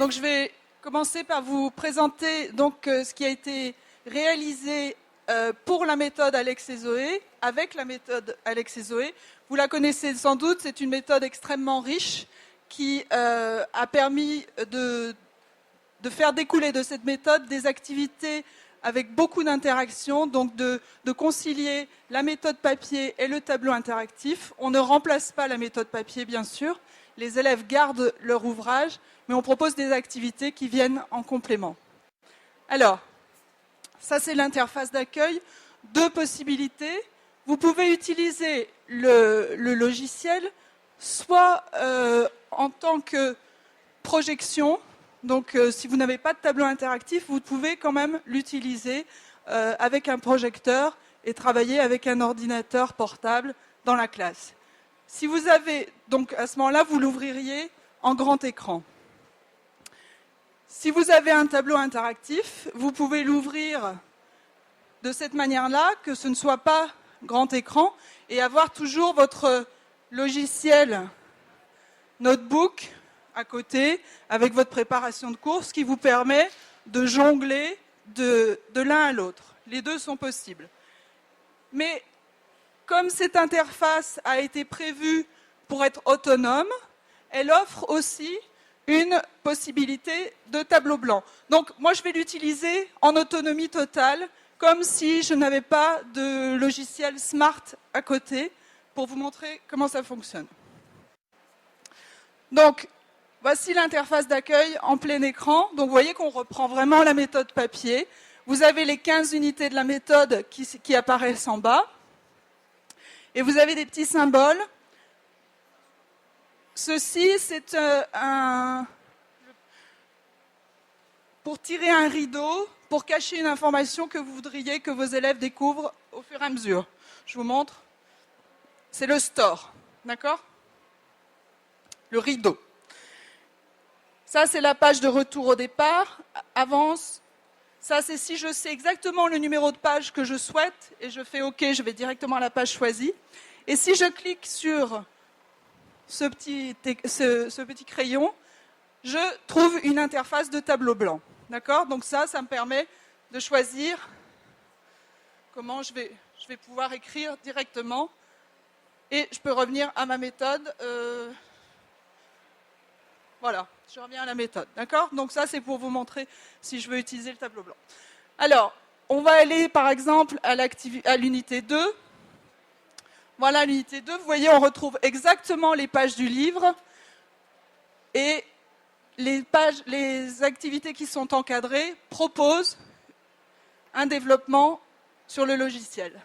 Donc je vais commencer par vous présenter ce qui a été réalisé pour la méthode Alex et Zoé, avec la méthode Alex et Zoé. Vous la connaissez sans doute, c'est une méthode extrêmement riche qui a permis de faire découler de cette méthode des activités avec beaucoup d'interactions, donc de concilier la méthode papier et le tableau interactif. On ne remplace pas la méthode papier, bien sûr. Les élèves gardent leur ouvrage, mais on propose des activités qui viennent en complément. Alors, ça c'est l'interface d'accueil. Deux possibilités. Vous pouvez utiliser le logiciel soit en tant que projection. Donc, si vous n'avez pas de tableau interactif, vous pouvez quand même l'utiliser avec un projecteur et travailler avec un ordinateur portable dans la classe. Si vous avez, donc à ce moment-là, vous l'ouvririez en grand écran. Si vous avez un tableau interactif, vous pouvez l'ouvrir de cette manière-là, que ce ne soit pas grand écran, et avoir toujours votre logiciel notebook à côté, avec votre préparation de cours, ce qui vous permet de jongler de l'un à l'autre. Les deux sont possibles. Mais comme cette interface a été prévue pour être autonome, elle offre aussi une possibilité de tableau blanc. Donc moi je vais l'utiliser en autonomie totale, comme si je n'avais pas de logiciel Smart à côté, pour vous montrer comment ça fonctionne. Donc voici l'interface d'accueil en plein écran. Donc vous voyez qu'on reprend vraiment la méthode papier. Vous avez les 15 unités de la méthode qui apparaissent en bas. Et vous avez des petits symboles. Ceci, c'est pour tirer un rideau, pour cacher une information que vous voudriez que vos élèves découvrent au fur et à mesure. Je vous montre. C'est le store, d'accord ? Le rideau. Ça, c'est la page de retour au départ. Avance. Ça, c'est si je sais exactement le numéro de page que je souhaite et je fais OK, je vais directement à la page choisie. Et si je clique sur ce petit crayon, je trouve une interface de tableau blanc. D'accord ? Donc ça me permet de choisir comment je vais pouvoir écrire directement. Et je peux revenir à ma méthode. Voilà, je reviens à la méthode, d'accord ? Donc ça, c'est pour vous montrer si je veux utiliser le tableau blanc. Alors, on va aller par exemple à l'unité 2. Voilà l'unité 2. Vous voyez, on retrouve exactement les pages du livre et les activités qui sont encadrées proposent un développement sur le logiciel.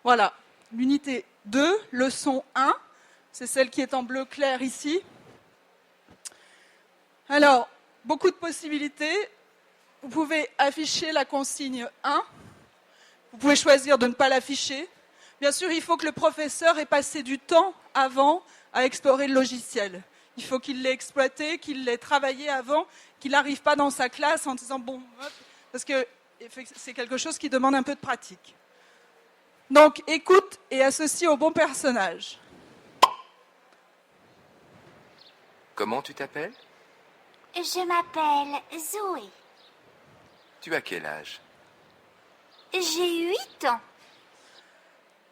Voilà, l'unité 2, leçon 1, c'est celle qui est en bleu clair ici. Alors, beaucoup de possibilités. Vous pouvez afficher la consigne 1. Vous pouvez choisir de ne pas l'afficher. Bien sûr, il faut que le professeur ait passé du temps avant à explorer le logiciel. Il faut qu'il l'ait exploité, qu'il l'ait travaillé avant, qu'il n'arrive pas dans sa classe en disant bon, hop, parce que c'est quelque chose qui demande un peu de pratique. Donc, écoute et associe au bon personnage. Comment tu t'appelles ? Je m'appelle Zoé. Tu as quel âge ? J'ai 8 ans.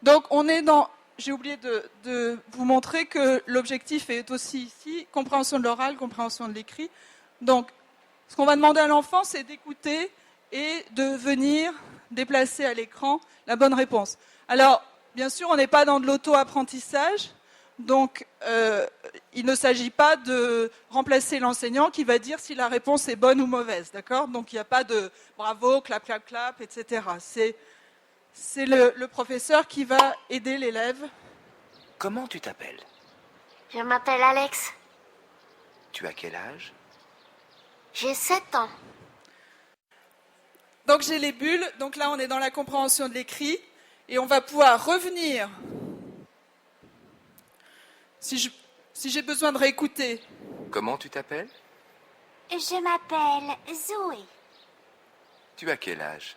Donc on est dans... J'ai oublié de vous montrer que l'objectif est aussi ici, compréhension de l'oral, compréhension de l'écrit. Donc ce qu'on va demander à l'enfant, c'est d'écouter et de venir déplacer à l'écran la bonne réponse. Alors, bien sûr, on n'est pas dans de l'auto-apprentissage. Donc, il ne s'agit pas de remplacer l'enseignant qui va dire si la réponse est bonne ou mauvaise, d'accord ? Donc, il n'y a pas de bravo, clap, clap, clap, etc. C'est le professeur qui va aider l'élève. Comment tu t'appelles ? Je m'appelle Alex. Tu as quel âge ? J'ai 7 ans. Donc, j'ai les bulles. Donc là, on est dans la compréhension de l'écrit. Et on va pouvoir revenir... Si j'ai besoin de réécouter. Comment tu t'appelles ? Je m'appelle Zoé. Tu as quel âge ?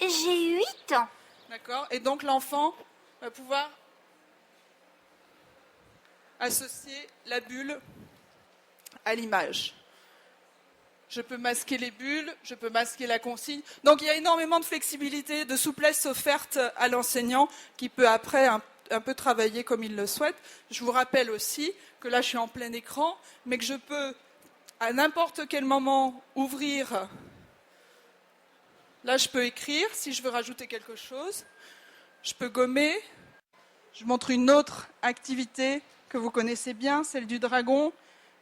J'ai 8 ans. D'accord ? Et donc l'enfant va pouvoir associer la bulle à l'image. je peux masquer les bulles, je peux masquer la consigne. Donc il y a énormément de flexibilité, de souplesse offerte à l'enseignant qui peut après un peu travailler comme il le souhaite. Je vous rappelle aussi que là je suis en plein écran, mais que je peux à n'importe quel moment ouvrir. Là je peux écrire si je veux rajouter quelque chose. Je peux gommer. Je montre une autre activité que vous connaissez bien, celle du dragon,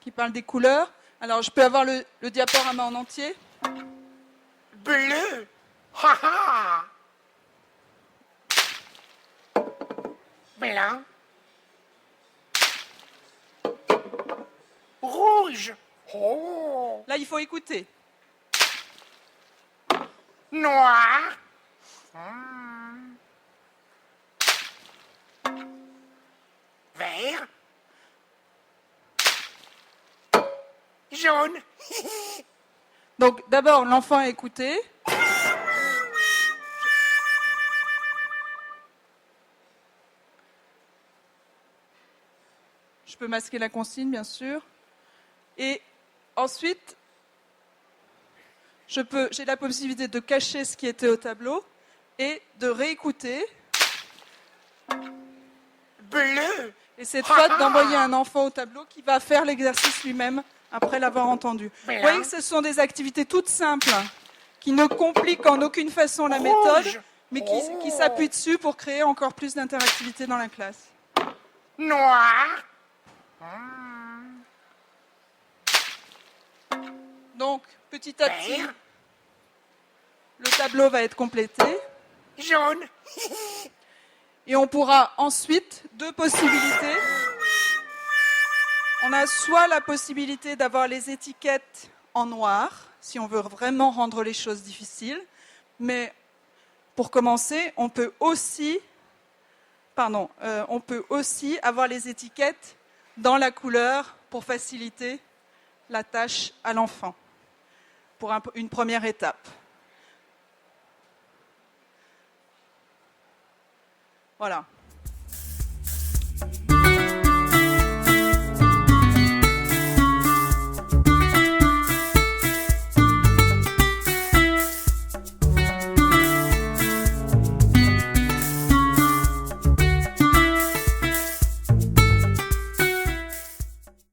qui parle des couleurs. Alors, je peux avoir le diaporama en entier. Bleu. Ha ha. Blanc. Rouge. Oh. Là, il faut écouter. Noir. Vert. Jaune. Donc, d'abord, l'enfant a écouté. Je peux masquer la consigne, bien sûr. Et ensuite, j'ai la possibilité de cacher ce qui était au tableau et de réécouter. Bleu. Et cette fois, d'envoyer un enfant au tableau qui va faire l'exercice lui-même après l'avoir entendu. Vous voyez que ce sont des activités toutes simples qui ne compliquent en aucune façon la méthode, mais qui s'appuient dessus pour créer encore plus d'interactivité dans la classe. Noir. Donc, petit à petit, Vert. le tableau va être complété. Jaune. Et on pourra ensuite, deux possibilités. On a soit la possibilité d'avoir les étiquettes en noir, si on veut vraiment rendre les choses difficiles. Mais pour commencer, on peut aussi avoir les étiquettes dans la couleur pour faciliter la tâche à l'enfant, pour une première étape. Voilà.